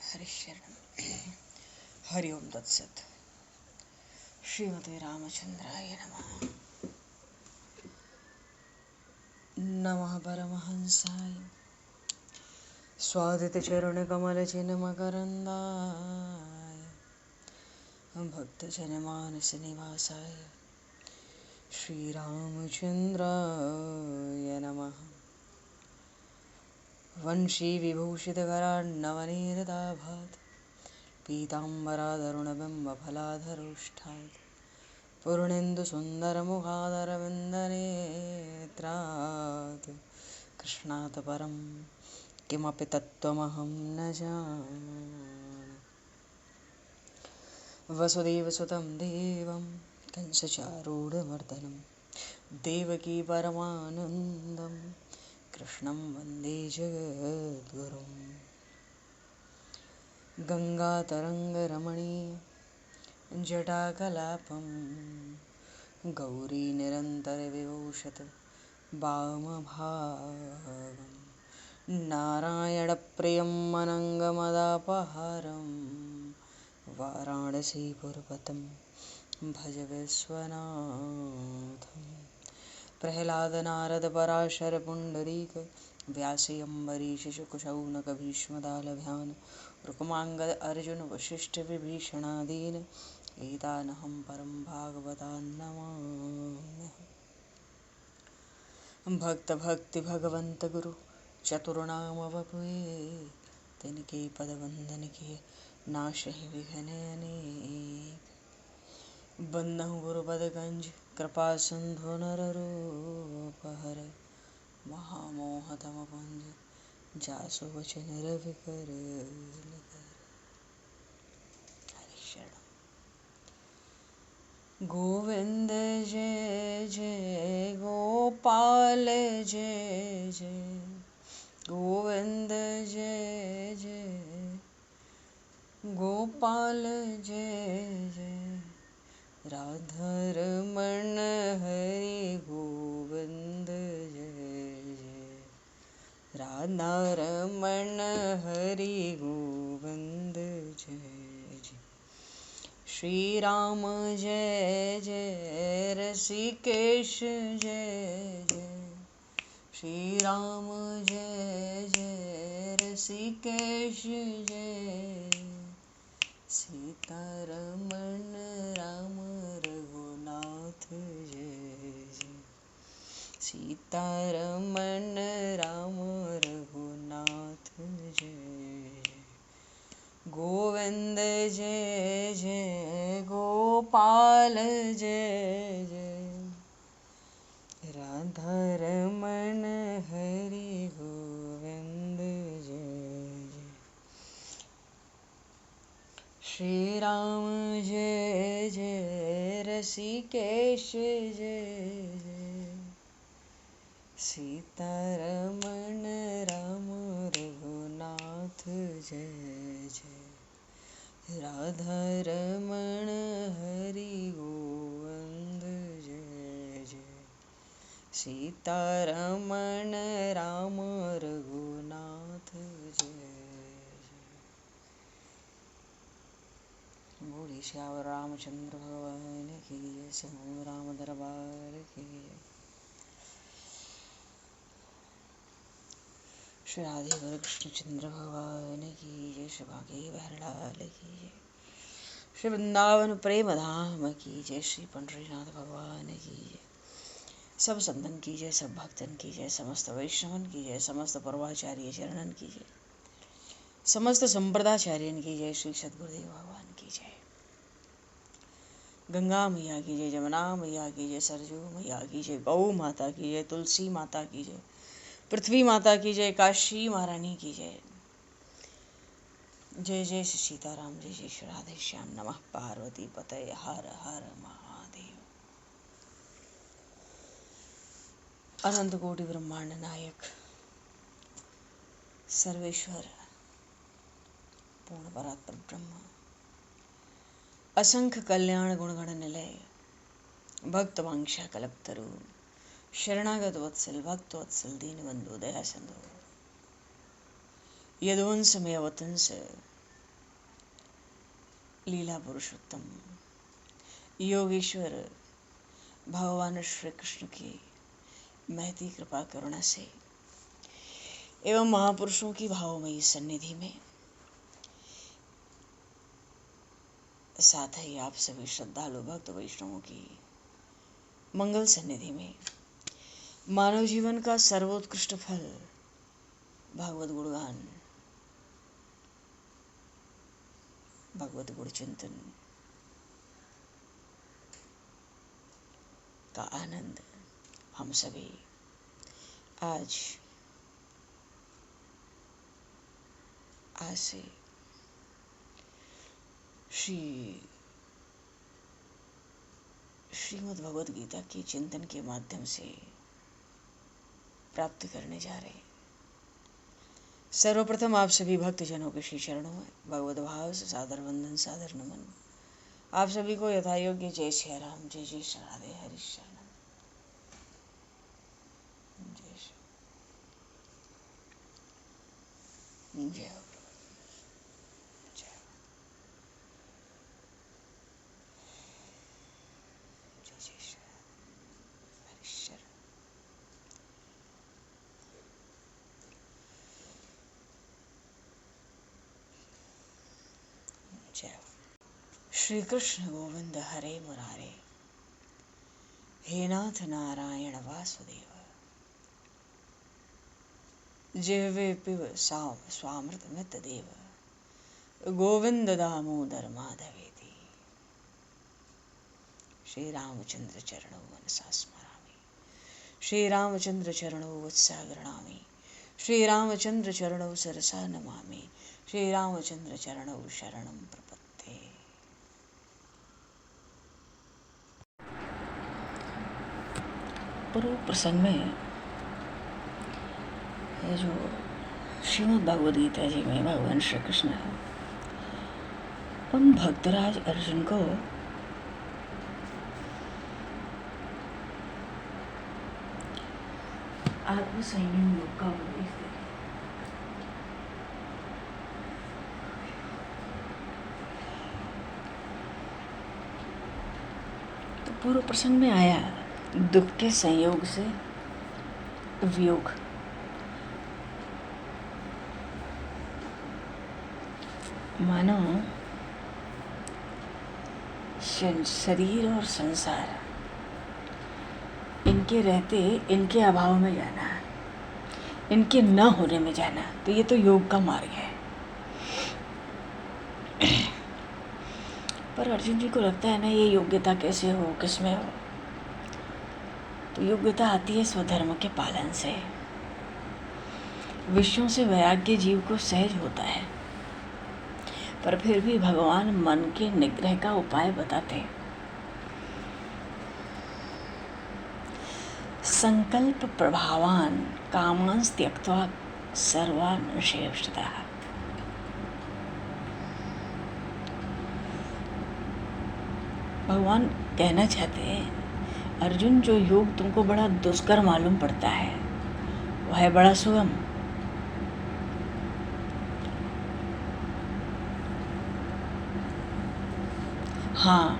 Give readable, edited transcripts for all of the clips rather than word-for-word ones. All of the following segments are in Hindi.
हरिशरण हरि ओम तत्सत। श्रीमते रामचंद्राय नमः। नमः परमहंसाय स्वादितचरणकमलचिन्मकरन्दाय भक्तजनमानसनिवासाय श्रीरामचन्द्राय नमः। वंशीविभूषितकरान्नवनीरदाभात् पीताम्बराधरुणबिम्बफलाधरोष्ठात् पूर्णेन्दुसुन्दरमुखादरविन्दनेत्रात् कृष्णात् परं किमपि तत्त्वमहं न जाने। वसुदेवसुतं देवं कंसचारूढमर्दनं देवकी परमानन्दं कृष्णं वन्दे जगद्गुरुं। गङ्गातरङ्गरमणीय जटाकलापं गौरीनिरन्तरविभूषत वामभागं नारायणप्रियं अनङ्गमदापहारं वाराणसीपुरपतं भज विश्वनाथं। प्रह्लादनारदपराशरपुण्डरीक व्यासि अम्बरीशशुकशौनकभीष्मदालभ्यान् रुक्माङ्गद अर्जुन वसिष्ठविभीषणादीन् एतानहं परं भागवतान् नमाम्यहम्। भक्त भक्ति भगवंत गुरु चतुर्नाम वपुए तिनके पद वंदन किए नाशहि विघ्न अनेक। बंदहु गुरुपद गंज कृपा सिंधु नररूप हर महामोह तम पुंज जासु वचन रवि कर। गोविंद जय जय गोपाल जय जय गोविंद जय जय गोपाल जय जय राधारमण हरि गोविंद जय जय राधारमण हरि गोविंद जय जय। श्री राम जय जय ऋषिकेश जय जय श्री राम जय जय ऋषिकेश जय सीतारमण राम रघुनाथ जय जय सीतारमण राम रघुनाथ जय जय। गोविंद जय जय गोपाल जय जय राधारमण हरि गोविंद जय जय। श्री राम जय जय ऋषिकेश जय जय सीतारमण राम रघुनाथ जय जय राधारमण हरि गोविंद जय जय सीतारमण राम रघुनाथ जय जय। बोले श्याम रामचंद्र भगवान की जय। समूह राम दरबार की जय। श्री राधे कृष्णचंद्र भगवान की जय। श्री भागे बहरलाल की जय। श्री वृंदावन प्रेम धाम की जय। श्री पंडरीनाथ भगवान की जय। सब संतन की जय, सब भक्तन की जय, समस्त वैष्णवन की जय, समस्त पूर्वाचार्य चरणन की जय, समस्त संप्रदाचार्यन की जय। श्री सद्गुरुदेव भगवान की जय। गंगा मैया की जय, जमुना मैया की जय, सरजू मैया की जय, गौ माता की जय, तुलसी माता की जय, पृथ्वी माता की जय, काशी महारानी की जय। जय जय श्री सीताराम, जय जय श्री राधे श्याम। नमः पार्वती पतये हर हर महादेव। अनंत कोटि ब्रह्मांड नायक सर्वेश्वर पूर्ण परात्पर ब्रह्म असंख्य कल्याण गुणगण निलय भक्त वांछा कल्पतरु शरणागत वत्सल भक्त वत्सल दीनबंधु दया सिंधु यदुवंश में अवतंस लीला पुरुषोत्तम योगेश्वर भगवान श्री कृष्ण की महती कृपा करुणा से एवं महापुरुषों की भावमयी सन्निधि में, साथ ही आप सभी श्रद्धालु भक्त वैष्णवों की मंगल सन्निधि में, मानव जीवन का सर्वोत्कृष्ट फल भागवत गुणगान, भगवत गुण चिंतन का आनंद हम सभी आज से श्रीमद् भगवद गीता के चिंतन के माध्यम से प्राप्त करने जा रहे हैं। सर्वप्रथम आप सभी भक्तजनों के श्री चरणों में भगवद भाव से सादर वंदन, सादर नमन। आप सभी को यथायोग्य जय श्री राम, जय जय श्री राधे, हरि शरणम, जय जय जय श्री कृष्ण गोविंद हरे मुरारे, हे नाथ नारायण वासुदेव, जिह्वे पिब स्वामृतमित देव, गोविंद दामोदर माधवेति। श्री रामचंद्र चरणौ मनसा स्मरामि, श्री रामचंद्र चरणौ वत्सा गृह्णामि, श्री रामचंद्र चरणौ सरसा नमामि, श्री रामचंद्र चरणौ शरणं प्रपद्ये। पूर्व प्रसंग में जो श्रीमद् भागवत गीता जी में भगवान श्री कृष्ण उन भक्तराज अर्जुन को आत्मसंयम योग का उपदेश देते। तो पूर्व प्रसंग में आया दुख के संयोग से वियोग। मानो शरीर और संसार, इनके रहते इनके अभाव में जाना, इनके न होने में जाना, तो ये तो योग का मार्ग है। पर अर्जुन जी को लगता है ना, ये योग्यता कैसे हो, किसमें हो? तो योग्यता आती है स्वधर्म के पालन से। विषयों से वैराग्य जीव को सहज होता है, पर फिर भी भगवान मन के निग्रह का उपाय बताते। संकल्प प्रभावान कामांस त्यक्त्वा सर्वान् शेषतः। भगवान कहना चाहते हैं, अर्जुन, जो योग तुमको बड़ा दुष्कर मालूम पड़ता है वह है बड़ा सुगम। हाँ,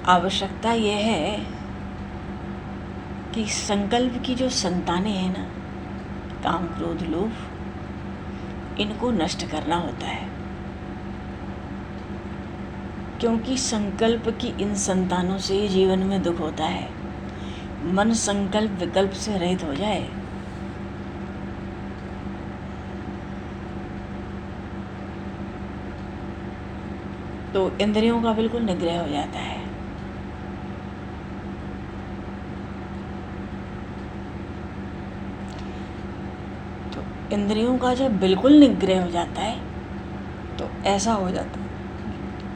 आवश्यकता यह है कि संकल्प की जो संतानें हैं ना, काम क्रोध लोभ, इनको नष्ट करना होता है, क्योंकि संकल्प की इन संतानों से ही जीवन में दुख होता है। मन संकल्प विकल्प से रहित हो जाए तो इंद्रियों का बिल्कुल निग्रह हो जाता है। तो इंद्रियों का जब बिल्कुल निग्रह हो जाता है तो ऐसा हो जाता है,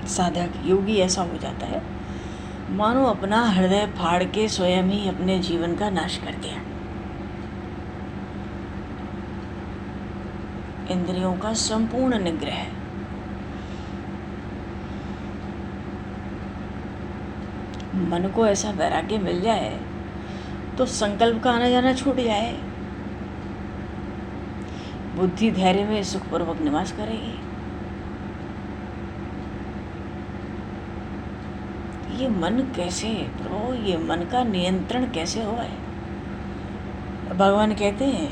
साधक योगी ऐसा हो जाता है मानो अपना हृदय फाड़ के स्वयं ही अपने जीवन का नाश कर दिया। इंद्रियों का संपूर्ण निग्रह। मन को ऐसा वैराग्य मिल जाए तो संकल्प का आना जाना छूट जाए, बुद्धि धैर्य में सुखपूर्वक निवास करेगी। ये मन कैसे प्रभु, ये मन का नियंत्रण कैसे हुआ है? भगवान कहते हैं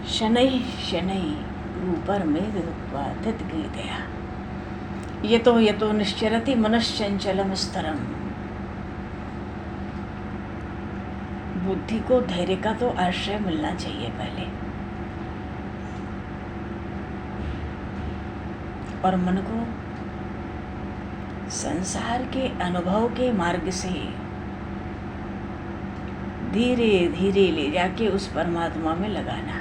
शनै शनै ऊपर मेघ तत् गीतया यतो निश्चरति मनश्चंचलम स्तरम। बुद्धि को धैर्य का तो आश्रय मिलना चाहिए पहले, और मन को संसार के अनुभव के मार्ग से धीरे धीरे ले जाके उस परमात्मा में लगाना।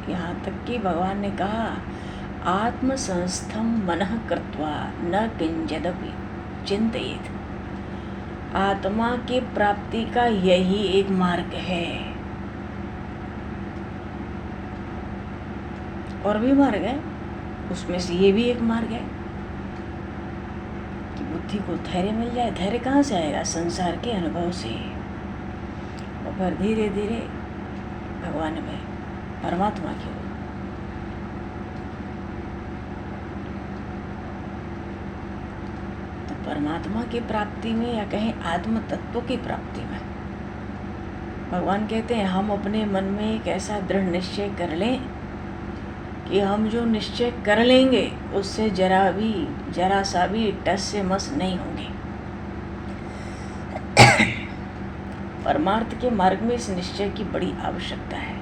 यहाँ तक कि भगवान ने कहा आत्म संस्थम मनः कृत्वा न किंचिदपि चिंतयेत्। आत्मा की प्राप्ति का यही एक मार्ग है। और भी मार्ग है, उसमें से ये भी एक मार्ग है कि बुद्धि को धैर्य मिल जाए। धैर्य कहाँ से आएगा? संसार के अनुभव से। और फिर धीरे धीरे भगवान में, परमात्मा की ओर। तो परमात्मा की प्राप्ति में, या कहें आत्म तत्व की प्राप्ति में, भगवान कहते हैं हम अपने मन में एक ऐसा दृढ़ निश्चय कर लें कि हम जो निश्चय कर लेंगे उससे जरा सा भी टस से मस नहीं होंगे। परमार्थ के मार्ग में इस निश्चय की बड़ी आवश्यकता है।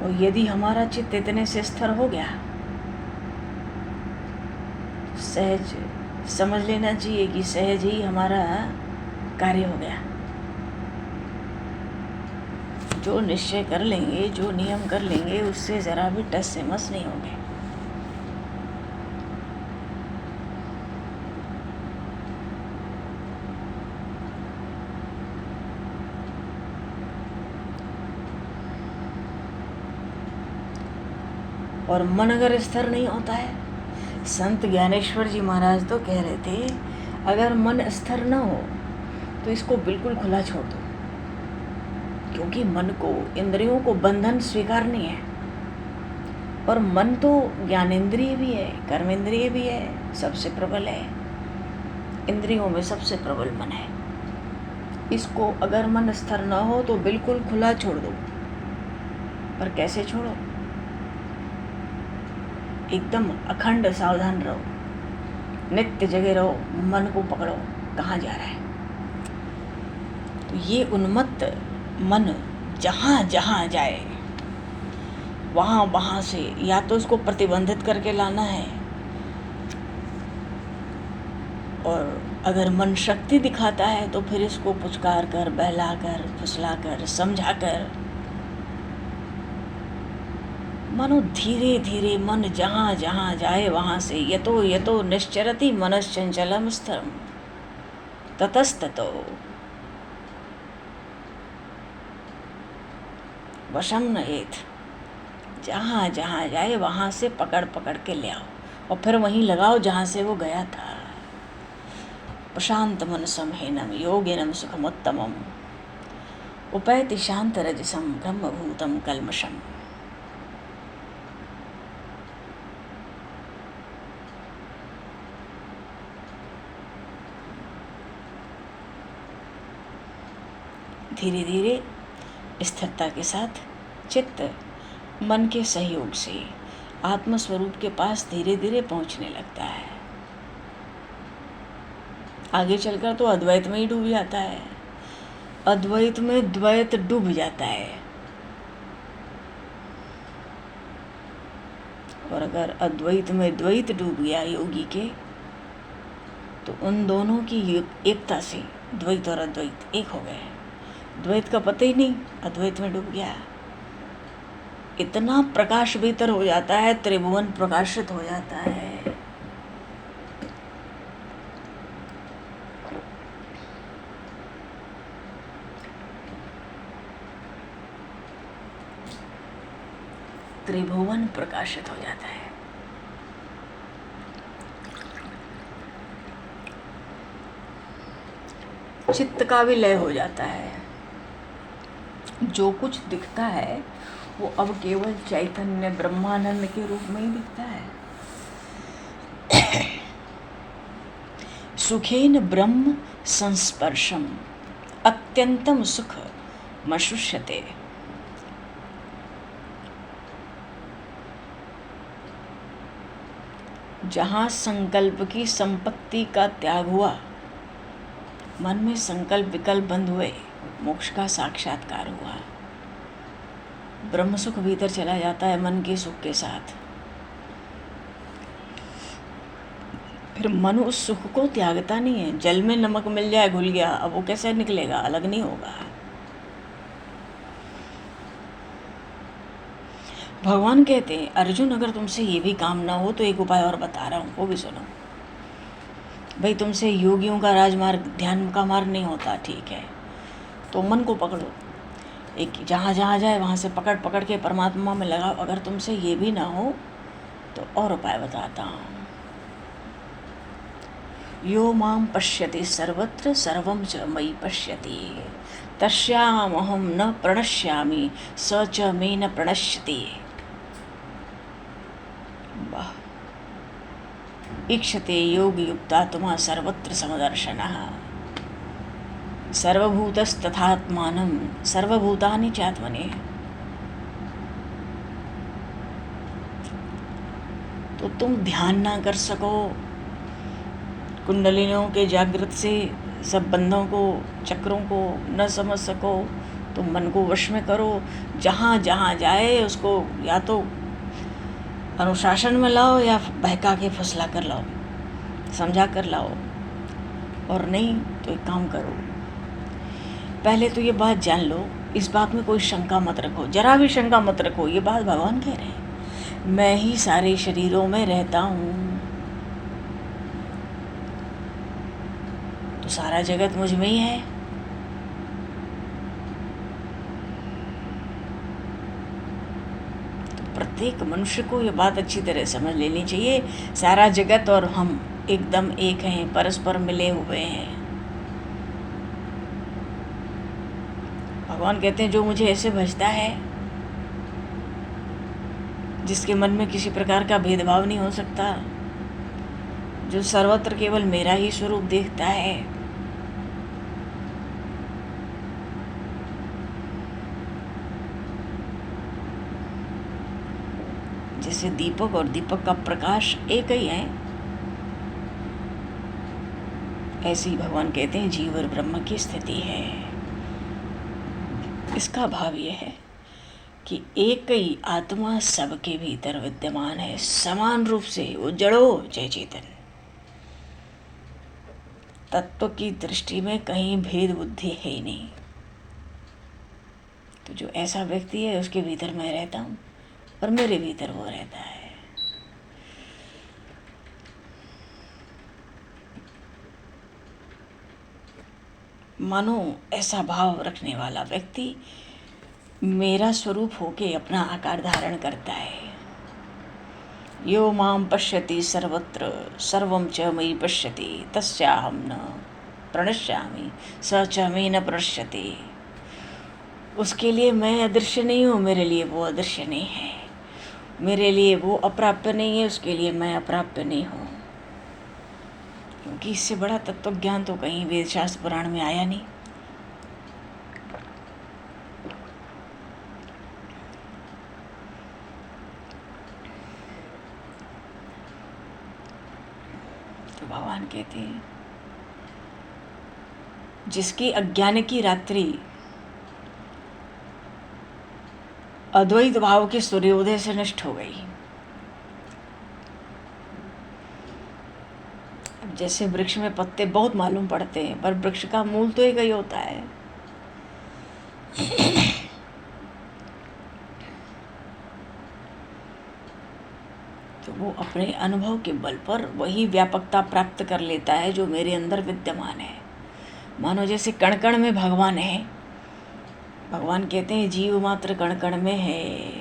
और यदि हमारा चित्त इतने से स्थिर हो गया, सहज समझ लेना चाहिए कि सहज ही हमारा कार्य हो गया। जो निश्चय कर लेंगे, जो नियम कर लेंगे, उससे जरा भी टस से मस नहीं होंगे। और मन अगर स्थिर नहीं होता है, संत ज्ञानेश्वर जी महाराज तो कह रहे थे अगर मन स्थिर न हो तो इसको बिल्कुल खुला छोड़ दो, क्योंकि मन को, इंद्रियों को बंधन स्वीकार नहीं है। और मन तो ज्ञानेंद्रिय भी है, कर्मेंद्रिय भी है, सबसे प्रबल है। इंद्रियों में सबसे प्रबल मन है। इसको अगर मन स्थिर न हो तो बिल्कुल खुला छोड़ दो। पर कैसे छोड़ो? एकदम अखंड सावधान रहो, नित्य जगे रहो, मन को पकड़ो कहाँ जा रहा है। तो ये उन्मत्त मन जहाँ जहाँ जाए वहाँ से या तो उसको प्रतिबंधित करके लाना है, और अगर मन शक्ति दिखाता है तो फिर इसको पुचकार कर, बहला कर, फुसला कर, समझा कर, मानो धीरे धीरे मन जहाँ जहाँ जाए वहाँ से यतो निश्चरति मनश्चंचलम स्थिरम ततस्ततो वशम नयेत। जहाँ जहाँ जाए वहाँ से पकड़ पकड़ के ले आओ और फिर वहीं लगाओ जहाँ से वो गया था। प्रशांत मनसम हेनम योगिनम सुखमुत्तमम उपैति शांत रजसम ब्रह्मभूतम कल्मषम। धीरे धीरे स्थिरता के साथ चित्त मन के सहयोग से आत्मस्वरूप के पास धीरे धीरे पहुंचने लगता है। आगे चलकर तो अद्वैत में ही डूब जाता है। अद्वैत में द्वैत डूब जाता है। और अगर अद्वैत में द्वैत डूब गया योगी के, तो उन दोनों की एकता से द्वैत और अद्वैत एक हो गए। द्वैत का पता ही नहीं, अद्वैत में डूब गया। इतना प्रकाश भीतर हो जाता है, त्रिभुवन प्रकाशित हो जाता है। त्रिभुवन प्रकाशित हो जाता है। चित्त का भी लय हो जाता है। जो कुछ दिखता है वो अब केवल चैतन्य ब्रह्मानंद के रूप में ही दिखता है। सुखेन ब्रह्म संस्पर्शम अत्यंतम सुख मशुष्यते। जहाँ संकल्प की संपत्ति का त्याग हुआ, मन में संकल्प विकल्प बंद हुए, मोक्ष का साक्षात्कार हुआ। ब्रह्म सुख भीतर चला जाता है मन के सुख के साथ। फिर मन उस सुख को त्यागता नहीं है। जल में नमक मिल जाए, घुल गया, अब वो कैसे निकलेगा? अलग नहीं होगा। भगवान कहते हैं, अर्जुन अगर तुमसे ये भी काम ना हो तो एक उपाय और बता रहा हूँ, वो भी सुनो। भाई तुमसे योगियों का राजमार्ग, ध्यान का मार्ग नहीं होता, ठीक है, तो मन को पकड़ो, एक जहाँ जहाँ जाए वहाँ से पकड़ पकड़ के परमात्मा में लगाओ। अगर तुमसे ये भी ना हो तो और उपाय बताता हूँ। यो माम पश्यति सर्वत्र सर्वं च मयि पश्यति तस्यामहं न प्रणश्यामि स च मे न प्रणश्यति। वाह। ईक्षते योगयुक्तात्मा सर्वत्र समदर्शनः सर्वभूतस्तथात्मानं सर्वभूतानि चात्मनि। तो तुम ध्यान ना कर सको, कुंडलिनियों के जागृत से सब बंधों को, चक्रों को न समझ सको, तो मन को वश में करो। जहाँ जहाँ जाए उसको या तो अनुशासन में लाओ या बहका के फुसला कर लाओ, समझा कर लाओ। और नहीं तो एक काम करो, पहले तो ये बात जान लो, इस बात में कोई शंका मत रखो, जरा भी शंका मत रखो। ये बात भगवान कह रहे हैं, मैं ही सारे शरीरों में रहता हूँ, तो सारा जगत मुझ में ही है। तो प्रत्येक मनुष्य को ये बात अच्छी तरह समझ लेनी चाहिए, सारा जगत और हम एकदम एक हैं, परस्पर मिले हुए हैं। भगवान कहते हैं, जो मुझे ऐसे भजता है, जिसके मन में किसी प्रकार का भेदभाव नहीं हो सकता, जो सर्वत्र केवल मेरा ही स्वरूप देखता है, जैसे दीपक और दीपक का प्रकाश एक ही है, ऐसे ही भगवान कहते हैं जीव और ब्रह्म की स्थिति है। इसका भाव यह है कि एक ही आत्मा सबके भीतर विद्यमान है, समान रूप से, वो जड़ो जय चेतन। तत्व की दृष्टि में कहीं भेद बुद्धि है ही नहीं। तो जो ऐसा व्यक्ति है, उसके भीतर मैं रहता हूँ और मेरे भीतर वो रहता है। मानो ऐसा भाव रखने वाला व्यक्ति मेरा स्वरूप होके अपना आकार धारण करता है। यो माम पश्यति सर्वत्र सर्वं च मयि पश्यति तस्याहं न प्रणश्यामि स च मे न प्रणश्यति। उसके लिए मैं अदृश्य नहीं हूँ, मेरे लिए वो अदृश्य नहीं है, मेरे लिए वो अप्राप्य नहीं है, उसके लिए मैं अप्राप्य नहीं हूँ। क्योंकि इससे बड़ा तत्व ज्ञान तो कहीं वेद शास्त्र पुराण में आया नहीं। तो भगवान कहते हैं, जिसकी अज्ञान की रात्रि अद्वैत भाव के सूर्योदय से नष्ट हो गई, जैसे वृक्ष में पत्ते बहुत मालूम पड़ते हैं, पर वृक्ष का मूल तो एक ही होता है। तो वो अपने अनुभव के बल पर वही व्यापकता प्राप्त कर लेता है जो मेरे अंदर विद्यमान है। मानो जैसे कण कण में भगवान है। भगवान कहते हैं जीव मात्र कण कण में है,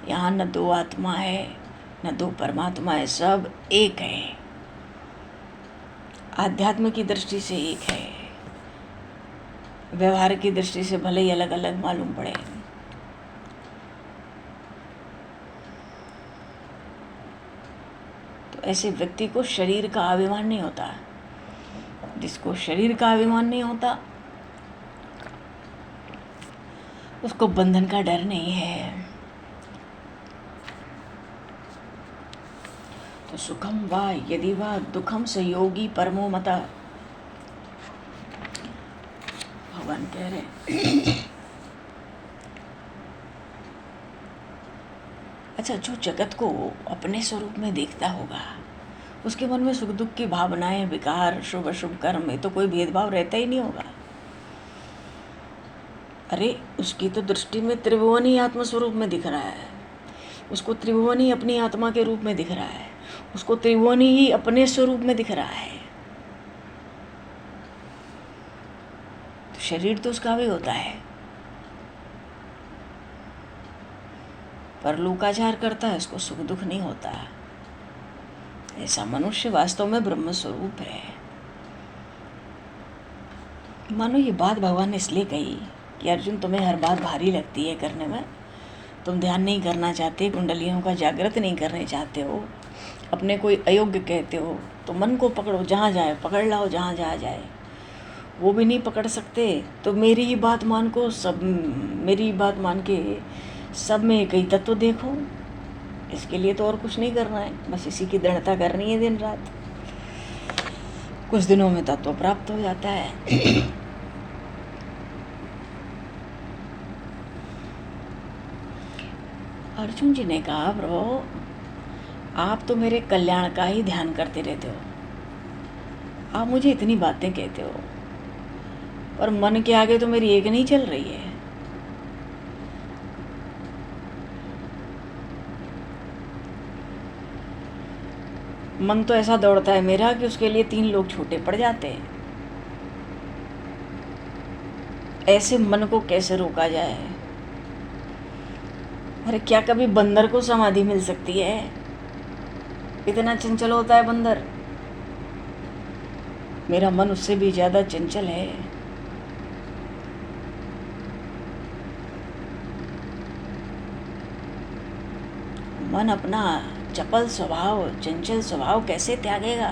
यहाँ न दो आत्मा है न दो परमात्मा है, सब एक है, आध्यात्म की दृष्टि से एक है। व्यवहार की दृष्टि से भले ही अलग अलग मालूम पड़े। तो ऐसे व्यक्ति को शरीर का अभिमान नहीं होता। जिसको शरीर का अभिमान नहीं होता उसको बंधन का डर नहीं है। तो सुखम वा यदि वा दुखम संयोगी परमो मता, भगवान कह रहे अच्छा, जो जगत को अपने स्वरूप में देखता होगा उसके मन में सुख दुख की भावनाएं, विकार, शुभ अशुभ कर्म में तो कोई भेदभाव रहता ही नहीं होगा। अरे उसकी तो दृष्टि में त्रिभुवन ही आत्मस्वरूप में दिख रहा है, उसको त्रिभुवन ही अपनी आत्मा के रूप में दिख रहा है, उसको त्रिभुवन ही अपने स्वरूप में दिख रहा है। तो शरीर तो उसका भी होता है, पर लोकाचार करता है, उसको सुख दुख नहीं होता। ऐसा मनुष्य वास्तव में ब्रह्म स्वरूप है। मानो ये बात भगवान ने इसलिए कही कि अर्जुन, तुम्हें हर बात भारी लगती है करने में, तुम ध्यान नहीं करना चाहते, कुंडलियों का जागृत नहीं करने चाहते हो, अपने कोई अयोग्य कहते हो, तो मन को पकड़ो, जहाँ जाए पकड़ लाओ, जहाँ जहाँ जाए। वो भी नहीं पकड़ सकते तो मेरी ही बात मान को, सब मेरी ही बात मान के सब में एक ही तत्व देखो। इसके लिए तो और कुछ नहीं करना है, बस इसी की दृढ़ता करनी है दिन रात। कुछ दिनों में तत्व प्राप्त हो जाता है। अर्जुन जी ने कहा, प्रभु आप तो मेरे कल्याण का ही ध्यान करते रहते हो, आप मुझे इतनी बातें कहते हो, पर मन के आगे तो मेरी एक नहीं चल रही है। मन तो ऐसा दौड़ता है मेरा कि उसके लिए 3 लोग छोटे पड़ जाते हैं। ऐसे मन को कैसे रोका जाए? अरे क्या कभी बंदर को समाधि मिल सकती है? इतना चंचल होता है बंदर। मेरा मन उससे भी ज्यादा चंचल है। मन अपना चपल स्वभाव, चंचल स्वभाव कैसे त्यागेगा?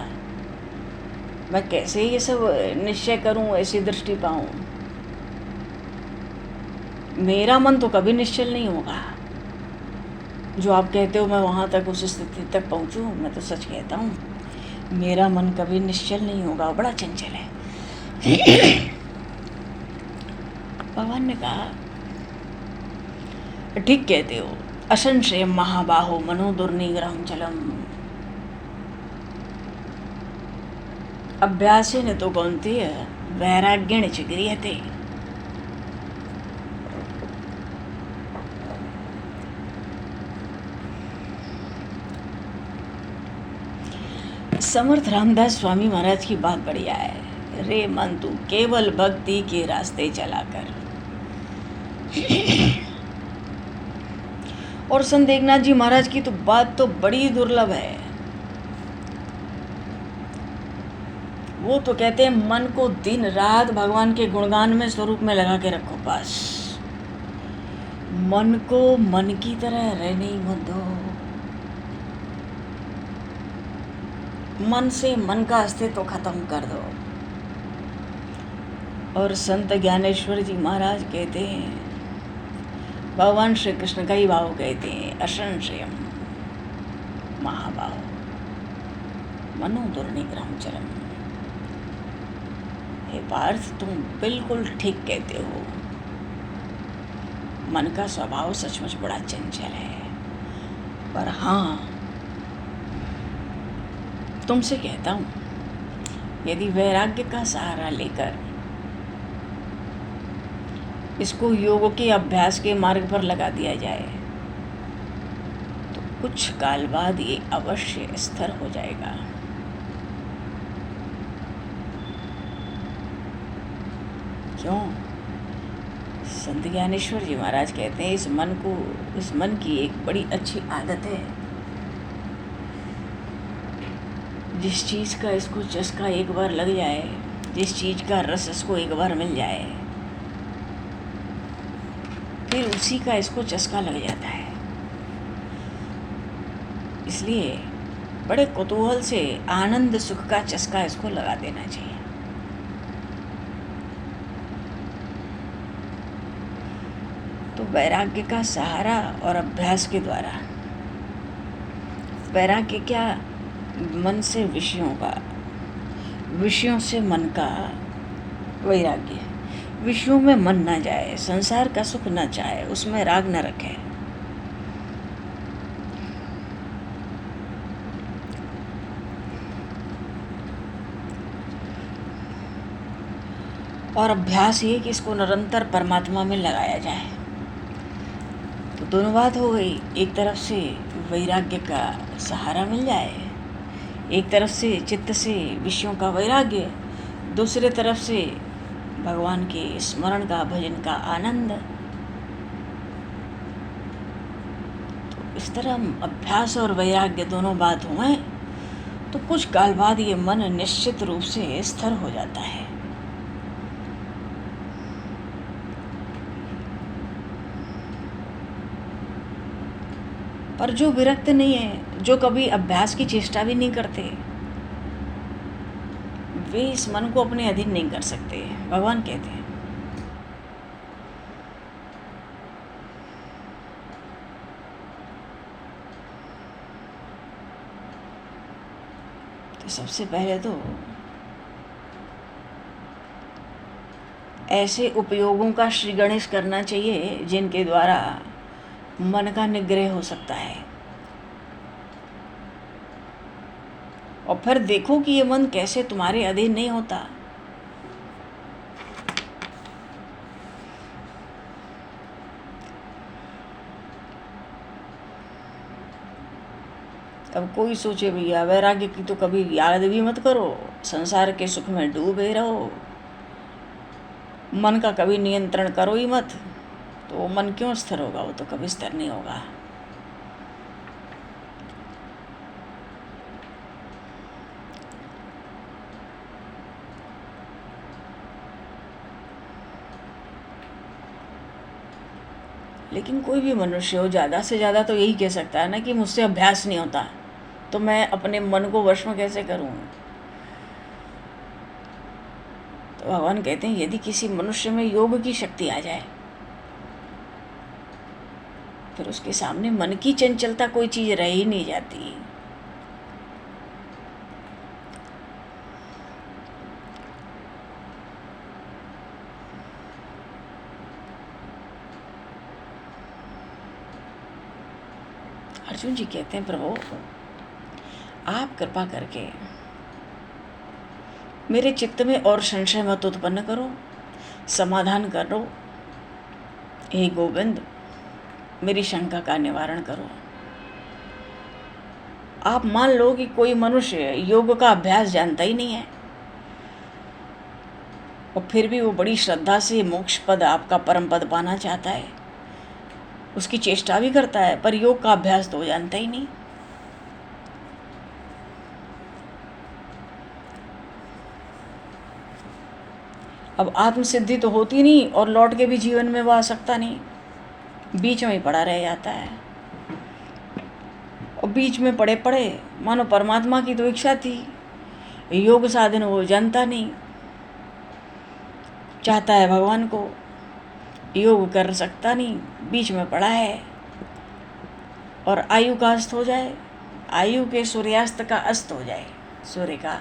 मैं कैसे ये सब निश्चय करूं, ऐसी दृष्टि पाऊं? मेरा मन तो कभी निश्चल नहीं होगा। जो आप कहते हो मैं वहां तक, उस स्थिति तक पहुंचूं, मैं तो सच कहता हूं, मेरा मन कभी निश्चल नहीं होगा, बड़ा चंचल है। भगवान ने कहा, ठीक कहते हो, असंशय महाबाहो मनो दुर्निग्रहम चलम। अभ्यासेन तो कौन्तेय वैराग्येण च गृह्यते। समर्थ रामदास स्वामी महाराज की बात बढ़िया है। रे मन तू केवल भक्ति के रास्ते चला कर। और संत एकनाथ जी महाराज की तो बात तो बड़ी दुर्लभ है। वो तो कहते हैं मन को दिन रात भगवान के गुणगान में, स्वरूप में लगा के रखो बस। मन को मन की तरह रहने मत दो। मन से मन का अस्तित्व खत्म कर दो। और संत ज्ञानेश्वर जी महाराज कहते हैं, भगवान श्री कृष्ण का ही भाव कहते हैं, असंशयम महाभाव मनो दुर्निग्रहम चरम। हे पार्थ, तुम बिल्कुल ठीक कहते हो। मन का स्वभाव सचमुच बड़ा चंचल है, पर हाँ, तुमसे कहता हूं, यदि वैराग्य का सहारा लेकर इसको योग के अभ्यास के मार्ग पर लगा दिया जाए तो कुछ काल बाद ये अवश्य स्थिर हो जाएगा। क्यों? संत ज्ञानेश्वर जी महाराज कहते हैं, इस मन की एक बड़ी अच्छी आदत है। जिस चीज का इसको चस्का एक बार लग जाए, जिस चीज का रस इसको एक बार मिल जाए, फिर उसी का इसको चस्का लग जाता है। इसलिए बड़े कुतूहल से आनंद सुख का चस्का इसको लगा देना चाहिए। तो वैराग्य का सहारा और अभ्यास के द्वारा, वैराग्य क्या, मन से विषयों का, विषयों से मन का वैराग्य। विषयों में मन न जाए, संसार का सुख न चाहे, उसमें राग न रखे। और अभ्यास ये कि इसको निरंतर परमात्मा में लगाया जाए। तो दोनों बात हो गई, एक तरफ से वैराग्य का सहारा मिल जाए, एक तरफ से चित्त से विषयों का वैराग्य, दूसरे तरफ से भगवान के स्मरण का, भजन का आनंद। तो इस तरह अभ्यास और वैराग्य दोनों बात हुए तो कुछ काल बाद ये मन निश्चित रूप से स्थिर हो जाता है। पर जो विरक्त नहीं है, जो कभी अभ्यास की चेष्टा भी नहीं करते, वे इस मन को अपने अधीन नहीं कर सकते। भगवान कहते हैं तो सबसे पहले तो ऐसे उपयोगों का श्री गणेश करना चाहिए जिनके द्वारा मन का निग्रह हो सकता है। और फिर देखो कि ये मन कैसे तुम्हारे अधीन नहीं होता। अब कोई सोचे भैया वैराग्य की तो कभी याद भी मत करो, संसार के सुख में डूबे रहो, मन का कभी नियंत्रण करो ही मत, तो मन क्यों स्थिर होगा? वो तो कभी स्थिर नहीं होगा। लेकिन कोई भी मनुष्य हो, ज़्यादा से ज़्यादा तो यही कह सकता है ना कि मुझसे अभ्यास नहीं होता, तो मैं अपने मन को वश में कैसे करूँ? तो भगवान कहते हैं यदि किसी मनुष्य में योग की शक्ति आ जाए, फिर उसके सामने मन की चंचलता कोई चीज़ रह ही नहीं जाती। अर्जुन जी कहते हैं प्रभु आप कृपा करके मेरे चित्त में और संशय मत उत्पन्न करो, समाधान करो। हे गोविंद मेरी शंका का निवारण करो। आप मान लो कि कोई मनुष्य योग का अभ्यास जानता ही नहीं है और फिर भी वो बड़ी श्रद्धा से मोक्ष पद, आपका परम पद पाना चाहता है, उसकी चेष्टा भी करता है, पर योग का अभ्यास तो जानता ही नहीं। अब आत्मसिद्धि तो होती नहीं और लौट के भी जीवन में वो आ सकता नहीं, बीच में ही पड़ा रह जाता है। और बीच में पड़े पड़े मानो परमात्मा की तो इच्छा थी, योग साधन वो जानता नहीं, चाहता है भगवान को, योग कर सकता नहीं, बीच में पड़ा है। और आयु का अस्त हो जाए, आयु के सूर्यास्त का अस्त हो जाए सूर्य का,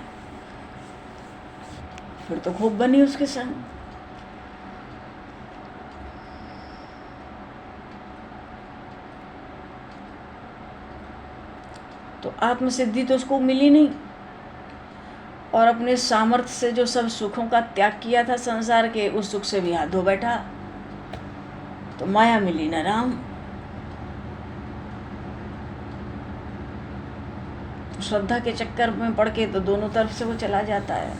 फिर तो खूब बनी उसके संग। तो आत्मसिद्धि तो उसको मिली नहीं और अपने सामर्थ्य से जो सब सुखों का त्याग किया था संसार के, उस सुख से भी हाथ धो बैठा, तो माया मिली न राम। तो श्रद्धा के चक्कर में पड़ के तो दोनों तरफ से वो चला जाता है।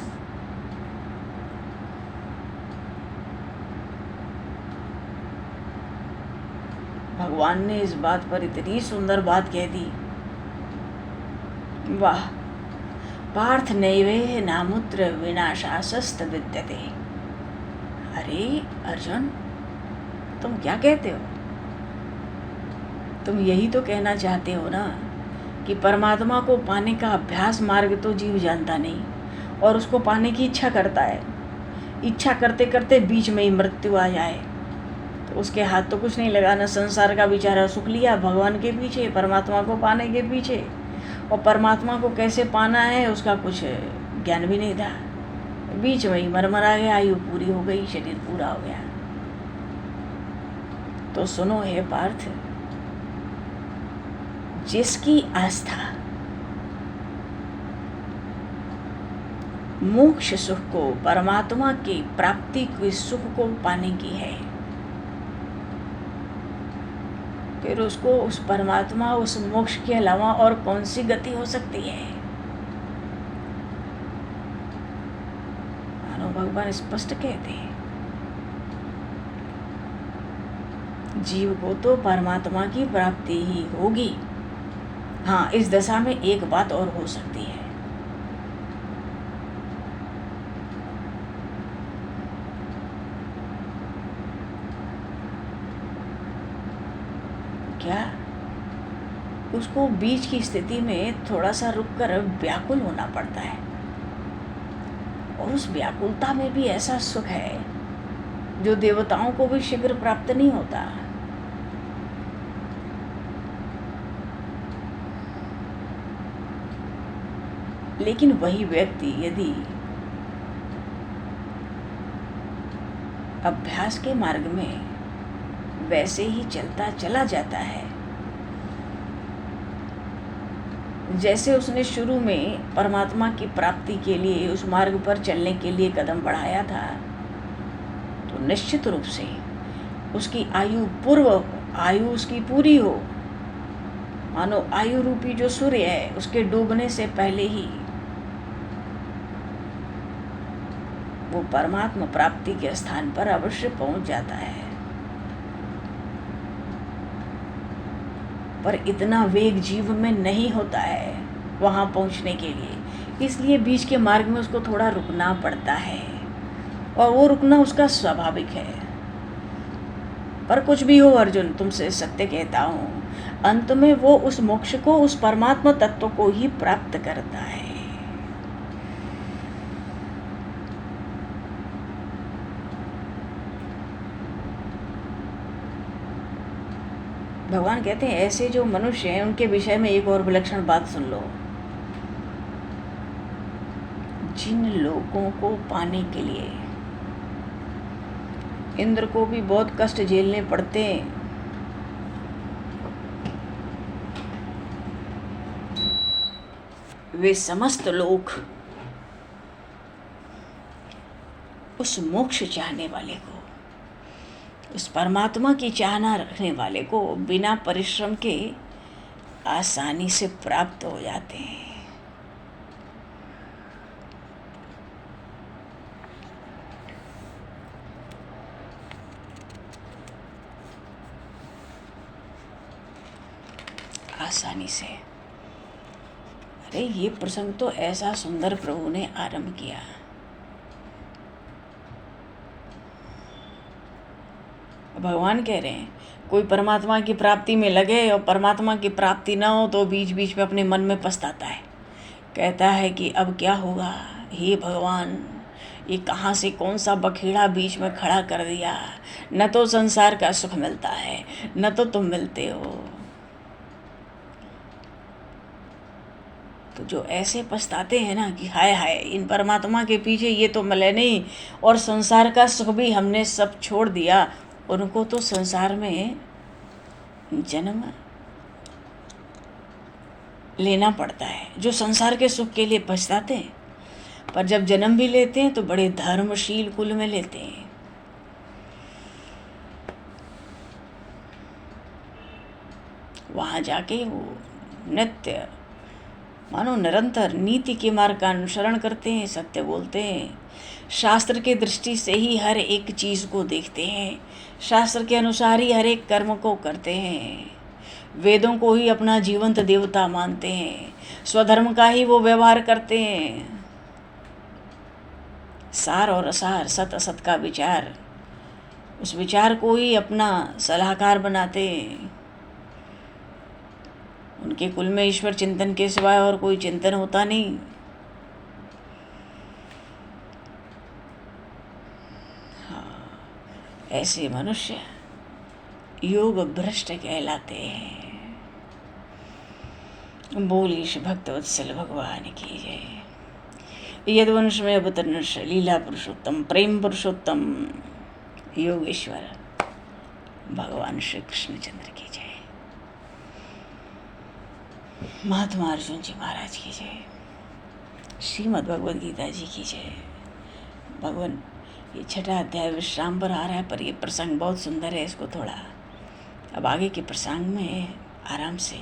भगवान ने इस बात पर इतनी सुंदर बात कह दी, वाह, पार्थ नैवे नामुत्र विनाशासस्त विद्यते। अरे अर्जुन, तुम क्या कहते हो? तुम यही तो कहना चाहते हो ना कि परमात्मा को पाने का अभ्यास मार्ग तो जीव जानता नहीं और उसको पाने की इच्छा करता है। इच्छा करते करते बीच में ही मृत्यु आ जाए तो उसके हाथ तो कुछ नहीं लगा, न संसार का बेचारा सुख लिया भगवान के पीछे, परमात्मा को पाने के पीछे, और परमात्मा को कैसे पाना है उसका कुछ ज्ञान भी नहीं था। बीच में ही मरमरा गया, आयु पूरी हो गई, शरीर पूरा हो गया। तो सुनो हे पार्थ, जिसकी आस्था मोक्ष सुख को, परमात्मा की प्राप्ति के सुख को पाने की है, फिर उसको उस परमात्मा, उस मोक्ष के अलावा और कौन सी गति हो सकती है? मानो भगवान स्पष्ट कहते हैं, जीव को तो परमात्मा की प्राप्ति ही होगी। हाँ, इस दशा में एक बात और हो सकती है, क्या उसको बीच की स्थिति में थोड़ा सा रुककर व्याकुल होना पड़ता है, और उस व्याकुलता में भी ऐसा सुख है जो देवताओं को भी शीघ्र प्राप्त नहीं होता। लेकिन वही व्यक्ति यदि अभ्यास के मार्ग में वैसे ही चलता चला जाता है जैसे उसने शुरू में परमात्मा की प्राप्ति के लिए उस मार्ग पर चलने के लिए कदम बढ़ाया था, तो निश्चित रूप से उसकी आयु उसकी पूरी हो। मानो आयु रूपी जो सूर्य है उसके डूबने से पहले ही वो परमात्मा प्राप्ति के स्थान पर अवश्य पहुंच जाता है। पर इतना वेग जीव में नहीं होता है वहां पहुंचने के लिए, इसलिए बीच के मार्ग में उसको थोड़ा रुकना पड़ता है, और वो रुकना उसका स्वाभाविक है। पर कुछ भी हो अर्जुन, तुमसे सत्य कहता हूं, अंत में वो उस मोक्ष को, उस परमात्मा तत्व को ही प्राप्त करता है। भगवान कहते हैं ऐसे जो मनुष्य हैं उनके विषय में एक और विलक्षण बात सुन लो। जिन लोगों को पाने के लिए इंद्र को भी बहुत कष्ट झेलने पड़ते हैं, वे समस्त लोग उस मोक्ष चाहने वाले को, उस परमात्मा की चाहना रखने वाले को बिना परिश्रम के आसानी से प्राप्त हो जाते हैं। आसानी से। अरे ये प्रसंग तो ऐसा सुंदर प्रभु ने आरंभ किया। भगवान कह रहे हैं कोई परमात्मा की प्राप्ति में लगे और परमात्मा की प्राप्ति ना हो तो बीच बीच में अपने मन में पछताता है, कहता है कि अब क्या होगा, हे भगवान ये कहाँ से कौन सा बखेड़ा बीच में खड़ा कर दिया, न तो संसार का सुख मिलता है न तो तुम मिलते हो। तो जो ऐसे पछताते हैं ना कि हाय हाय इन परमात्मा के पीछे ये तो मिले नहीं और संसार का सुख भी हमने सब छोड़ दिया, उनको तो संसार में जन्म लेना पड़ता है। जो संसार के सुख के लिए पछताते हैं, पर जब जन्म भी लेते हैं तो बड़े धर्मशील कुल में लेते हैं। वहाँ जाके वो नित्य मानो निरंतर नीति के मार्ग का अनुसरण करते हैं, सत्य बोलते हैं, शास्त्र के दृष्टि से ही हर एक चीज़ को देखते हैं, शास्त्र के अनुसार ही हर एक कर्म को करते हैं, वेदों को ही अपना जीवंत देवता मानते हैं, स्वधर्म का ही वो व्यवहार करते हैं। सार और असार, सत असत का विचार उस विचार को ही अपना सलाहकार बनाते। उनके कुल में ईश्वर चिंतन के सिवाय और कोई चिंतन होता नहीं। हाँ, ऐसे मनुष्य योग भ्रष्ट कहलाते हैं। बोलीश भक्त वत्सल भगवान की जय। यदुवंश में अवतरण लीला पुरुषोत्तम प्रेम पुरुषोत्तम योगेश्वर भगवान श्री कृष्ण चंद्र की जय। महात्मा अर्जुन जी महाराज की जय। श्रीमद् भगवद गीता जी की जय। भगवान ये 6ठा अध्याय विश्राम पर आ रहा है, पर ये प्रसंग बहुत सुंदर है। इसको थोड़ा अब आगे के प्रसंग में आराम से,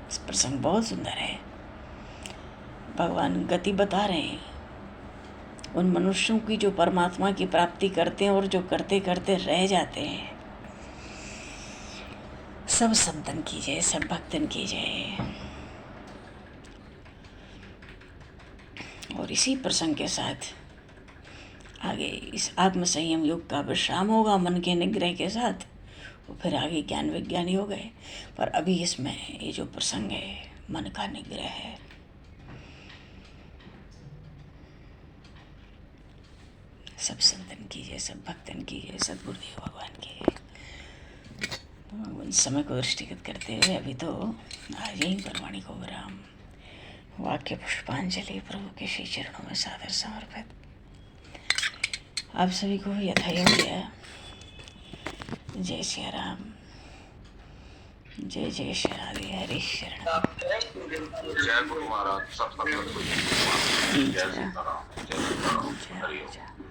इस प्रसंग बहुत सुंदर है। भगवान गति बता रहे हैं उन मनुष्यों की जो परमात्मा की प्राप्ति करते हैं और जो करते करते रह जाते हैं। सब संतन की जय, सब भक्तन की जय। और इसी प्रसंग के साथ आगे इस आत्म संयम योग का विश्राम होगा मन के निग्रह के साथ। और फिर आगे ज्ञान विज्ञानी हो गए, पर अभी इसमें ये जो प्रसंग है मन का निग्रह है। सब संतन की जय, सब भक्तन की जय, सद्गुरुदेव भगवान की जय। उन समय को दृष्टिगत करते हुए अभी तो आज ही परवाणी को विराम। वाक्य पुष्पांजलि प्रभु के श्री चरणों में सादर समर्पित। आप सभी को यथा योग्य जय श्री राम, जय जय श्री राधे हरि शरण। जय गुरु महाराज, सब संगत को जय सीताराम, जय सीताराम, हरि ओम।